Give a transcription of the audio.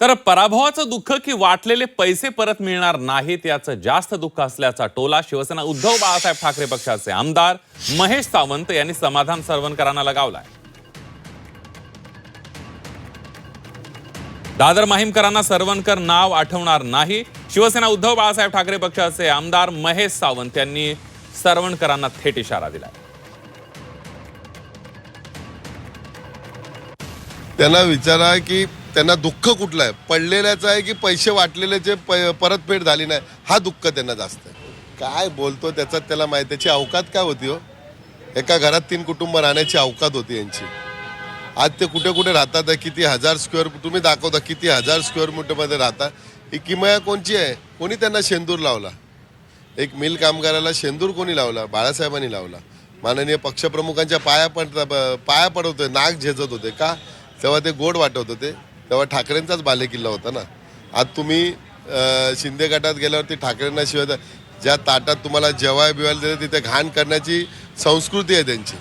तर पराभवाचं दुःख की वाटलेले पैसे परत मिळणार नाहीत याचं जास्त दुःख असल्याचा टोला शिवसेना उद्धव बाळासाहेब ठाकरे पक्षाचे आमदार महेश सावंत यांनी समाधान सरवणकरांना लगावलाय। दादर माहीमकरांना सरवणकर नाव आठवणार नाही। शिवसेना उद्धव बाळासाहेब ठाकरे पक्षाचे आमदार महेश सावंत यांनी सरवणकरांना थेट इशारा दिलाय। त्यांना विचारा की त्यांना दुःख कुठलं आहे, पडलेल्याचं आहे की पैसे वाटलेल्याचे परतफेड झाली नाही, हा दुःख त्यांना जास्त आहे। काय बोलतो त्याच्यात त्याला माहिती, त्याची अवकात काय होती हो? एका घरात 3 कुटुंब राहण्याची अवकात होती यांची। आज ते कुठे कुठे राहतात, किती हजार स्क्वेअर तुम्ही दाखवता, किती हजार स्क्वेअर मध्ये राहतात। ही किमया कोणची आहे? कोणी त्यांना शेंदूर लावला? एक मिल कामगाराला शेंदूर कोणी लावला? बाळासाहेबांनी लावला। माननीय पक्षप्रमुखांच्या पाया पडत होते, नाक झेजत होते का? तेव्हा ते गोड वाटत होते, तेव्हा ठाकरेंचाच बालेकिल्ला होता ना। आज तुम्ही शिंदे गटात गेल्यावरती ठाकरेंना शिवाय ज्या ताटात तुम्हाला जेवाय बिवायला देते तिथे घाण करण्याची संस्कृती आहे त्यांची।